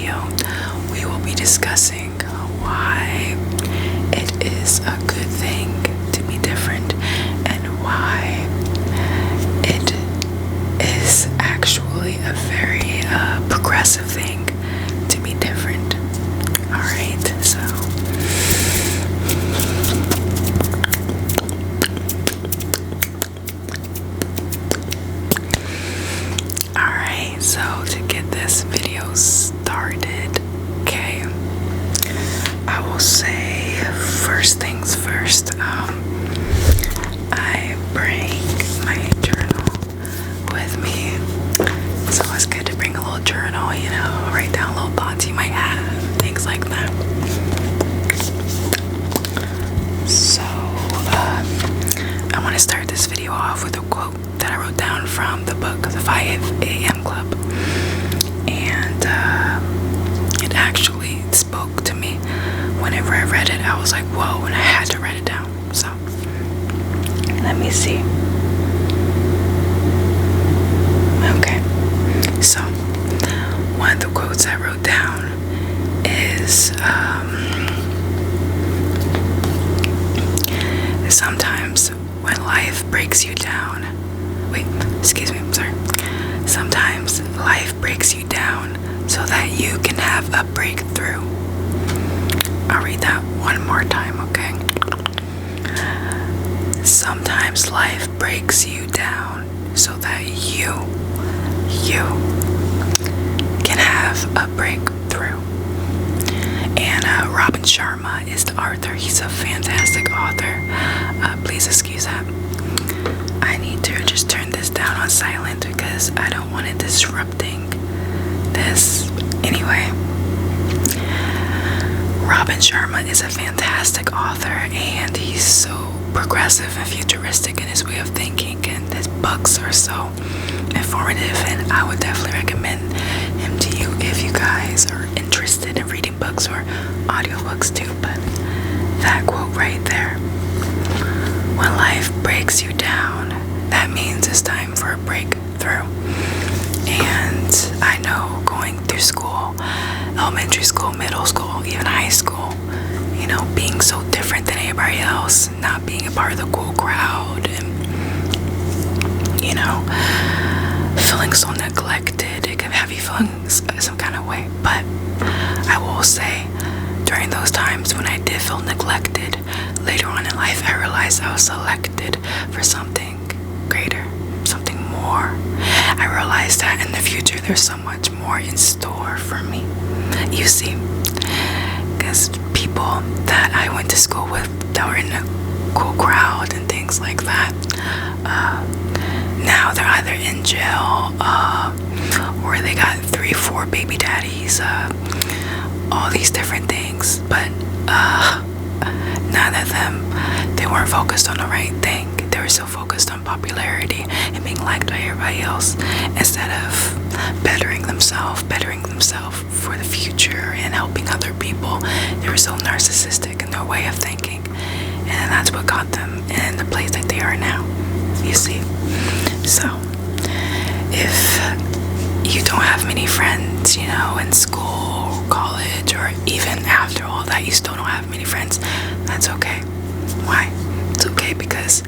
video, we will be discussing why it is a good thing to be different and why it is actually a very progressive thing to be different. Alright, so So to get this video started, okay, I will say first things first. I bring my journal with me, so it's good to bring a little journal, write down little thoughts you might have, things like that. So I want to start this video off with a quote that I wrote down from the book The 5 a.m. Club. And it actually spoke to me. Whenever I read it, I was like, whoa, and I had to write it down. So, let me see. Okay. So, one of the quotes I wrote down is, sometimes when life breaks you down, sometimes life breaks you down so that you can have a breakthrough. I'll read that one more time, okay? Sometimes life breaks you down so that you can have a breakthrough. And Robin Sharma is the author. He's a fantastic author. Please excuse that. I need to just turn this down on silent because I don't want it disrupting this. Anyway, Robin Sharma is a fantastic author, and he's so progressive and futuristic in his way of thinking, and his books are so informative, and I would definitely recommend him to you if you guys are interested in reading books or audiobooks too. But that quote right there, when life breaks you down, that means it's time for a breakthrough. And I know going through school, elementary school, middle school, even high school, being so different than everybody else, not being a part of the cool crowd, and feeling so neglected, it can have you feeling some kind of way. But I will say, during those times when I did feel neglected, later on in life I realized I was selected for something greater, something more. I realized that in the future there's so much more in store for me. You see, because people that I went to school with that were in a cool crowd and things like that, now they're either in jail or they got 3-4 baby daddies, all these different things. But none of them, they weren't focused on the right thing. They were so focused on popularity and being liked by everybody else instead of bettering themselves for the future and helping other people. They were so narcissistic in their way of thinking, and that's what got them in the place that they are now, you see. So if you don't have many friends, in school, college, or even after all that, you still don't have many friends, that's okay. Why? It's okay because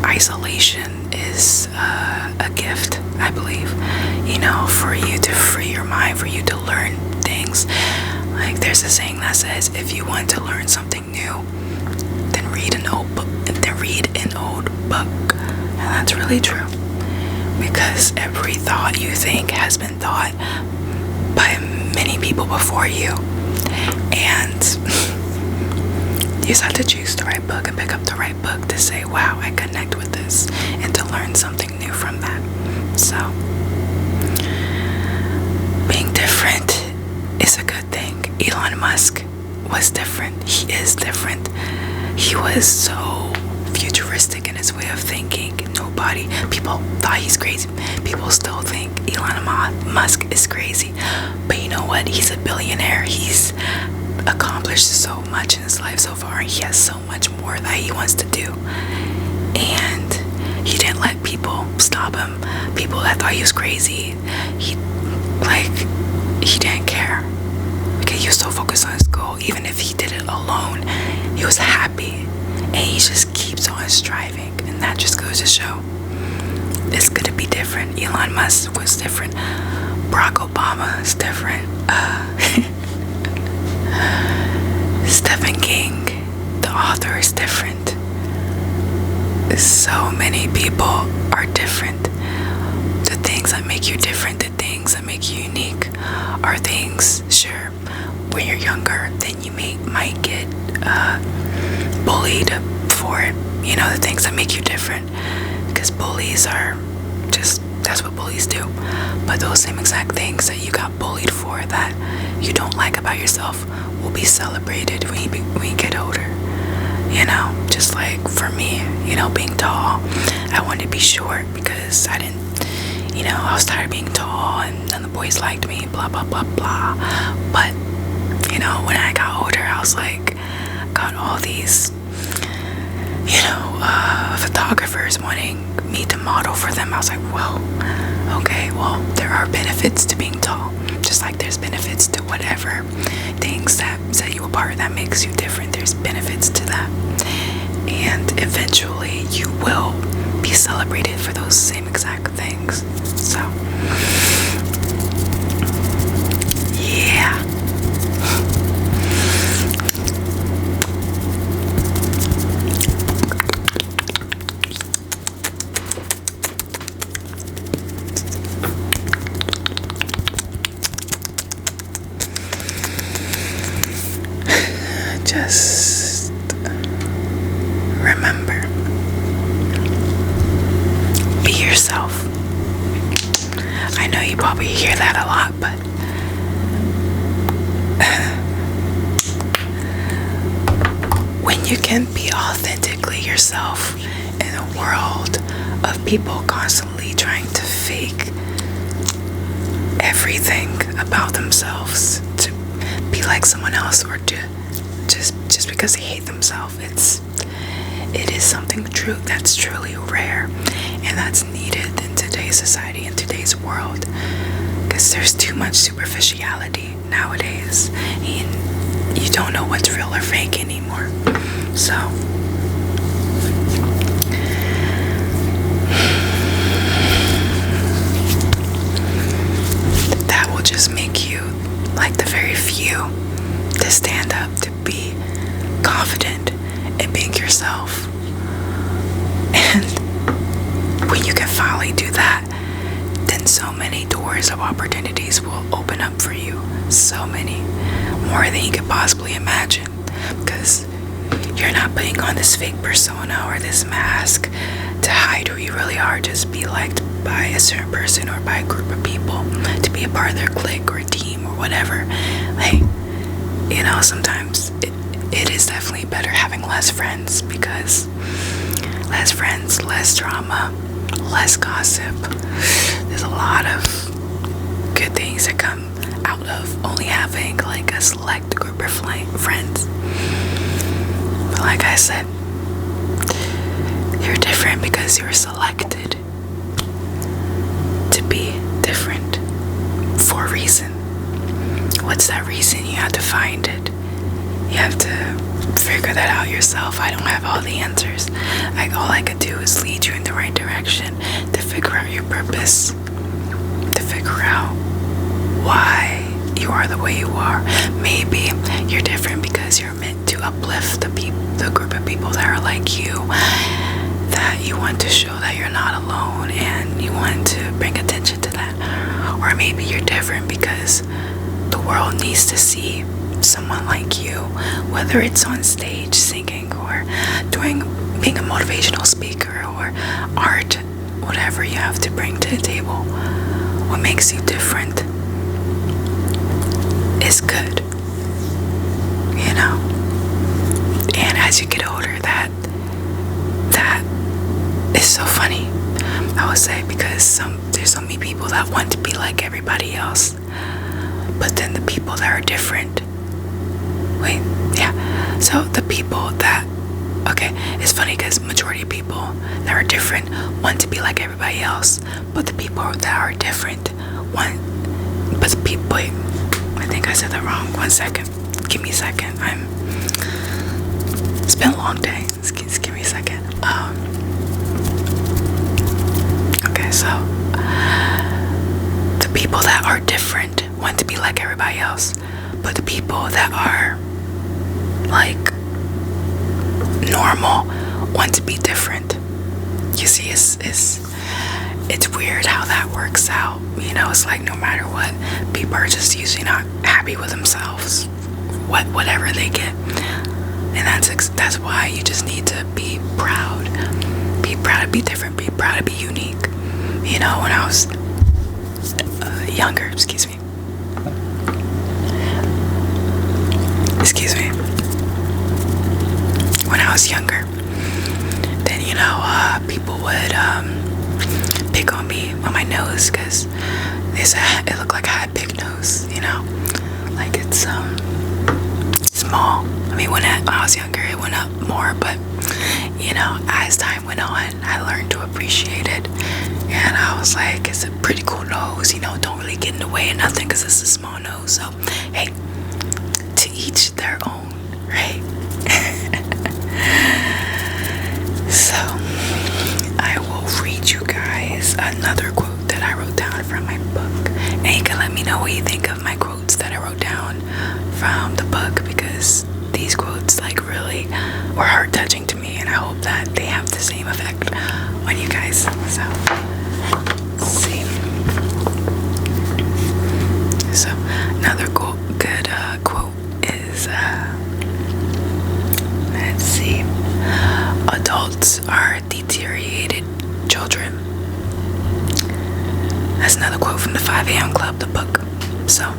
isolation is a gift, I believe, for you to free your mind, for you to learn things. Like there's a saying that says, if you want to learn something new, then read an old book. And that's really true, because every thought you think has been thought by many people before you, and you just have to choose the right book and pick up the right book to say, wow, I connect with this, and to learn something new from that. So being different is a good thing. Elon Musk was different. He is different. He was so futuristic in his way of thinking. People thought he's crazy. People still think Elon Musk is crazy. But you know what? He's a billionaire. He's accomplished so much in his life so far. He has so much more that he wants to do. And he didn't let people stop him. People that thought he was crazy. He didn't even if he did it alone, he was happy, and he just keeps on striving. And that just goes to show it's gonna be different. Elon Musk was different. Barack Obama is different. Stephen King, the author, is different. So many people are different. The things that make you different, the things that make you unique, are things, sure, when you're younger, then you might get bullied for it. You know, the things that make you different, because bullies are just, that's what bullies do. But those same exact things that you got bullied for, that you don't like about yourself, will be celebrated when you get older. You know, just like for me, you know, being tall, I wanted to be short because I didn't, you know, I was tired of being tall, and none of the boys liked me, blah, blah, blah, blah. But, you know, when I got older, I was like, got all these, you know, photographers wanting me to model for them. I was like, whoa, okay, well, there are benefits to being tall, just like there's benefits to whatever things that set you apart, that makes you different. There's benefits to that, and eventually you will be celebrated for those same exact things. So yeah. Just remember, be yourself. I know you probably hear that a lot, but when you can be authentically yourself in a world of people constantly trying to fake everything about themselves to be like someone else, or to just because they hate themselves, it is something true that's truly rare, and that's needed in today's society, in today's world, because there's too much superficiality nowadays, and you don't know what's real or fake anymore. So that will just make you like the very few to stand up, to be confident in being yourself. And when you can finally do that, then so many doors of opportunities will open up for you. So many more than you could possibly imagine, because you're not putting on this fake persona or this mask to hide who you really are, just be liked by a certain person or by a group of people, to be a part of their clique or team or whatever. Like, you know, sometimes it is definitely better having less friends, because less friends, less drama, less gossip. There's a lot of good things that come out of only having like a select group of friends. But like I said, you're different because you're selected to be different for a reason. What's that reason? You have to find it. You have to figure that out yourself. I don't have all the answers. Like, all I could do is lead you in the right direction, to figure out your purpose, to figure out why you are the way you are. Maybe you're different because you're meant to uplift the group of people that are like you, that you want to show that you're not alone, and you want to bring attention to that. Or maybe you're different because the world needs to see someone like you, whether it's on stage singing, or being a motivational speaker, or art, whatever you have to bring to the table. What makes you different is good, you know. And as you get older, that is so funny, I would say, because there's so many people that want to be like everybody else, but then the people that are different, so the people that, it's funny because majority of people that are different want to be like everybody else, but the people that are different I think I said that wrong, 1 second. give me a second. It's been a long day. Just give me a second. Okay, so the people that are different want to be like everybody else, but the people that are like normal want to be different. You see, it's weird how that works out. You know, it's like no matter what, people are just usually not happy with themselves, whatever they get, and that's why you just need to be proud to be different, be proud to be unique. You know, when I was younger, excuse me, when I was younger, then you know, people would pick on me on my nose because they said it looked like I had a big nose. You know, like it's small. I mean, when I was younger, it went up more, but you know, as time went on, I learned to appreciate it, and I was like, it's a pretty cool nose. You know, don't really get in the way of nothing because it's a small nose. So hey, to each their own, right? So I will read you guys another quote that I wrote down from my book, and you can let me know what you think of my quotes that I wrote down from the book, because these quotes like really were heart touching to me, and I hope that they have the same effect on you guys. So let's see. So another good quote is let's see, adults are deteriorated children. That's another quote from the 5 a.m. Club, the book. So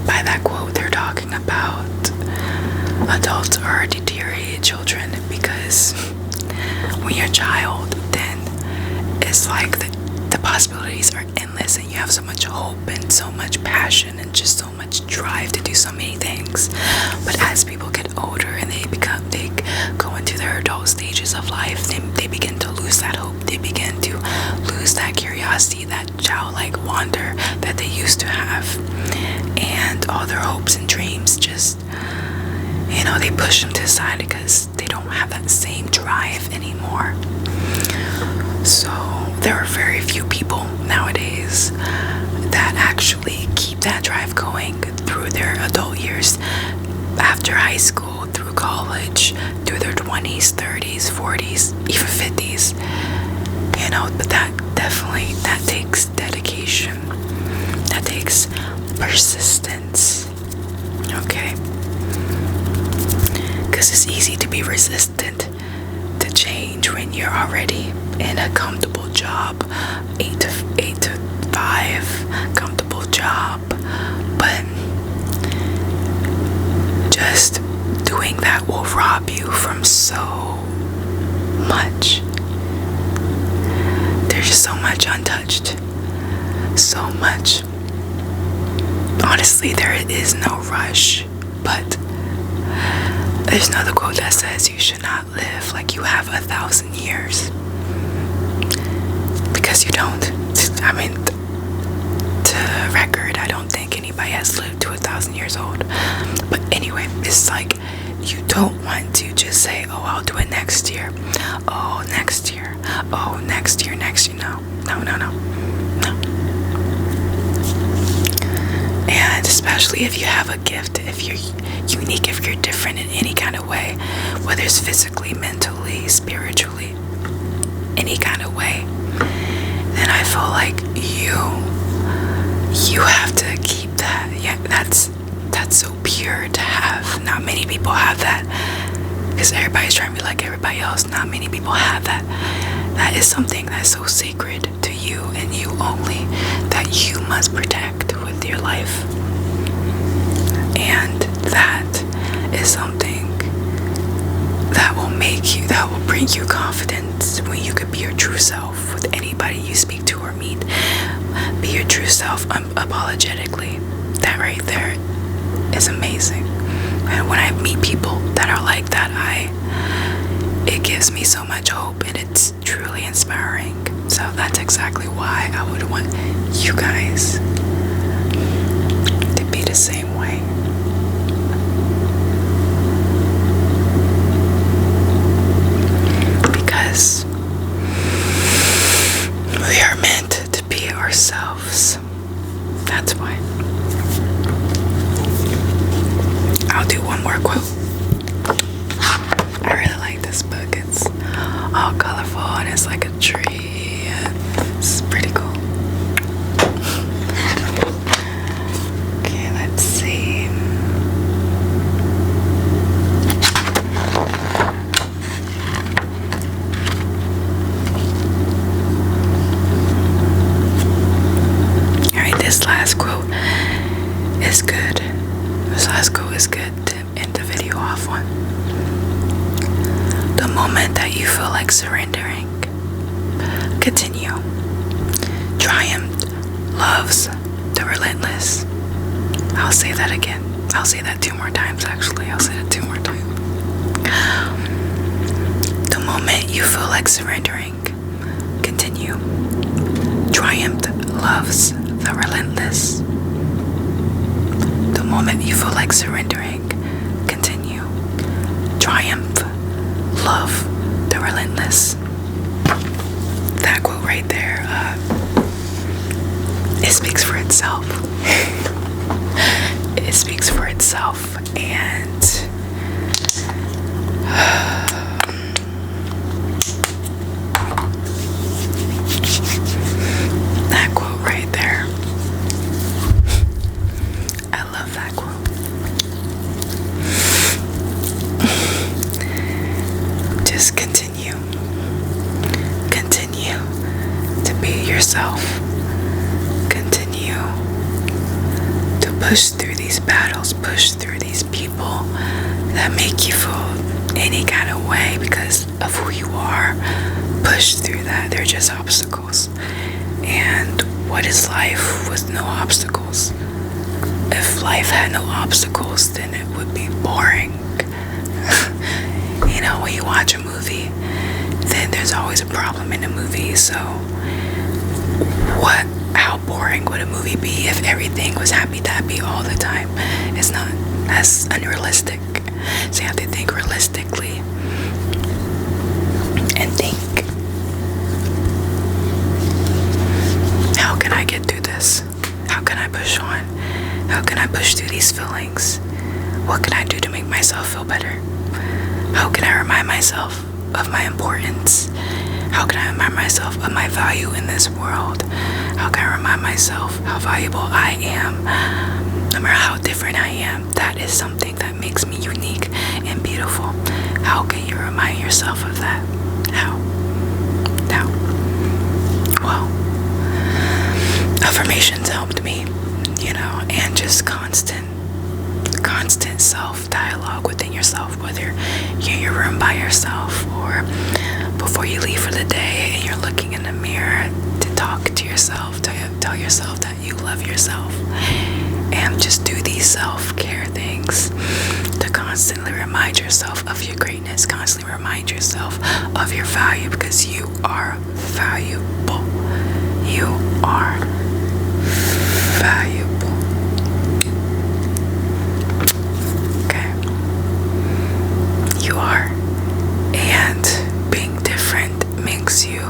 by that quote, they're talking about adults are deteriorated children, because when you're a child, then it's like the possibilities are endless, and you have so much hope and so much passion and just so much drive to do so many things. But as people get older and they go into their adult stages of life, they begin to lose that hope. They begin to lose that curiosity, that childlike wonder that they used to have, and all their hopes and dreams just, you know, they push them to the side because they don't have that same drive anymore. So there are very few people nowadays that actually keep that drive going through their adult years, after high school, through college, through their 20s, 30s, 40s, even 50s. You know, but that takes dedication. That takes persistence. Okay? Because it's easy to be resistant to change when you're already in a comfortable job, 8 to 5 comfortable job. But just doing that will rob you from so much. There's just so much untouched, so much. Honestly, there is no rush, but there's another quote that says you should not live like you have 1,000 years, because you don't. I mean, to record, I don't think anybody has lived to 1,000 years old. But anyway, it's like you don't want to just say, oh, I'll do it next year. Oh, next year. Oh, next year. No. And especially if you have a gift, if you're unique, if you're different in any kind of way, whether it's physically, mentally, spiritually, any kind of way, then I feel like you have to keep that. Yeah, that's so pure to have. Not many people have that, because everybody's trying to be like everybody else. Not many people have that. That is something that's so sacred to you and you only, that you must protect with your life. And that is something that will bring you confidence when you could be your true self with anybody you speak to or meet. Be your true self unapologetically. That right there is amazing. And when I meet people that are like that, it gives me so much hope, and it's truly inspiring. So that's exactly why I would want you guys to be the same way. last quote is good. This last quote is good to end the video off on. The moment that you feel like surrendering, continue. Triumph loves the relentless. I'll say that again. I'll say that 2 more times, actually. I'll say that 2 more times. The moment you feel like surrendering, continue. Triumph loves the relentless. The moment you feel like surrendering, continue. Triumph, love the relentless. That quote right there, it speaks for itself. It speaks for itself, and that quote right there, I love that quote. Just continue to be yourself. Continue to push through these battles, push through these people that make you feel any kind of way because of who you are. Push through that. They're just obstacles. And what is life with no obstacles? If life had no obstacles, then it would be boring. You know, when you watch a movie, then there's always a problem in the movie. So how boring would a movie be if everything was happy-dappy all the time? It's not. That's unrealistic. So you have to think realistically and think, how can I get through this? How can I push on? How can I push through these feelings? What can I do to make myself feel better? How can I remind myself of my importance? How can I remind myself of my value in this world? How can I remind myself how valuable I am? No matter how different I am, that is something that makes me unique and beautiful. How can you remind yourself of that? How? Well, affirmations helped me, and just constant self-dialogue within yourself, whether you're in your room by yourself or before you leave for the day and you're looking in the mirror, to talk to yourself, to tell yourself that you love yourself, and just do these self-care things to constantly remind yourself of your greatness, constantly remind yourself of your value, because you are valuable. You are valuable. Okay. You are. And being different makes you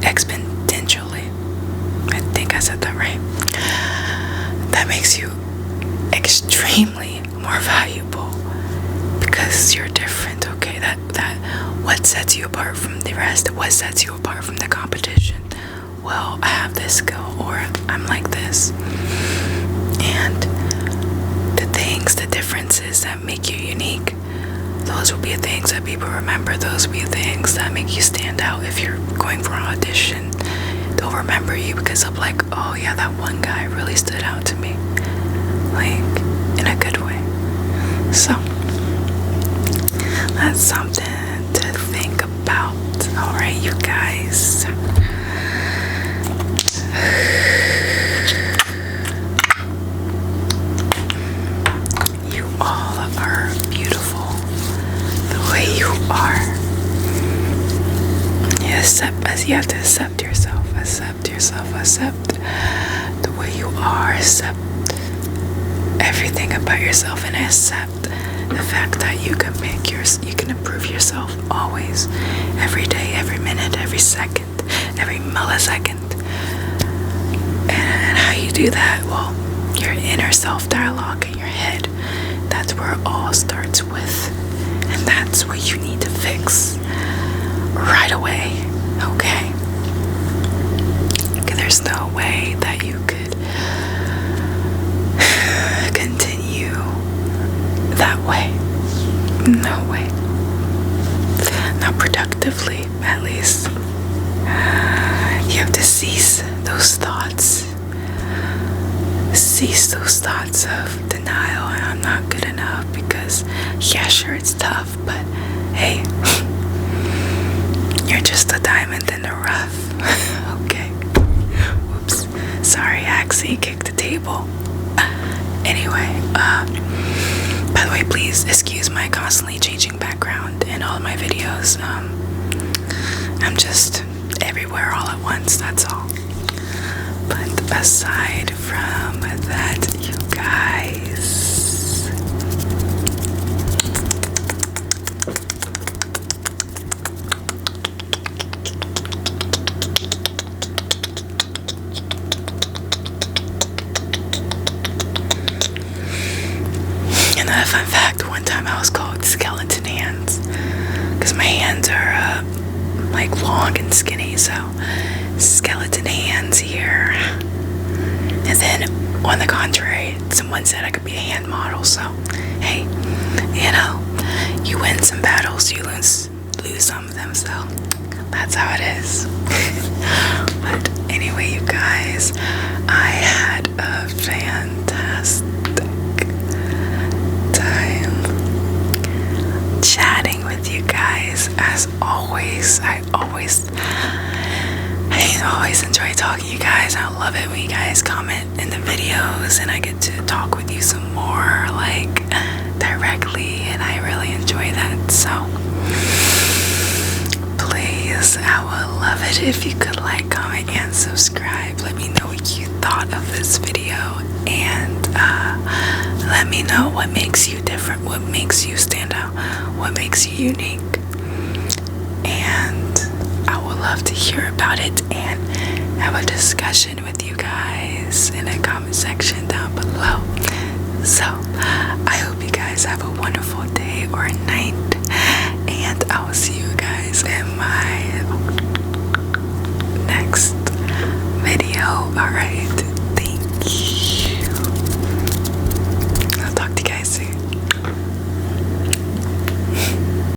exponentially. I think I said that right. That makes you extremely more valuable because you're different. Okay, that what sets you apart from the rest? What sets you apart from the competition? Well, I have this skill, or I'm like this, and the differences that make you unique, those will be the things that people remember. Those will be the things that make you stand out. If you're going for an audition, they'll remember you because they'll be like, oh yeah, that one guy really stood out to me, like in a good way. So that's something to think about. All right, you guys. You all are beautiful the way you are. You have to accept yourself. Accept the way you are. Accept everything about yourself, and accept the fact that you can improve yourself always, every day, every minute, every second, every millisecond. And how you do that? Well, your inner self-dialogue in your head. That's where it all starts with, and that's what you need to fix right away. Okay? There's no way that you could continue that way. No way. Not productively, at at least. You have to cease those thoughts. Cease those thoughts of denial. I'm not good enough because, yeah, sure, it's tough, but hey, you're just a diamond in the rough. Okay. Whoops. Sorry, I actually kicked the table. Anyway, by the way, please excuse my constantly changing background in all of my videos. I'm just everywhere all at once, that's all. But aside from that, you guys, another fun fact, one time I was called skeleton hands because my hands are like long and skinny, so skeleton hands here. And then on the contrary, someone said I could be a hand model, so hey, you know, you win some battles, you lose some of them, so that's how it is. But anyway, you guys, I had a fantastic time chatting with you guys. As always, I always enjoy talking to you guys. I love it when you guys comment in the videos and I get to talk with you some more, like, directly, and I really enjoy that. So please, I would love it if you could like, comment, and subscribe. Let me know what you thought of this video, and let me know what makes you different, what makes you stand out, what makes you unique. And I would love to hear about it and have a discussion with you guys in the comment section down below. So I hope you guys have a wonderful day or night, and I will see you guys in my next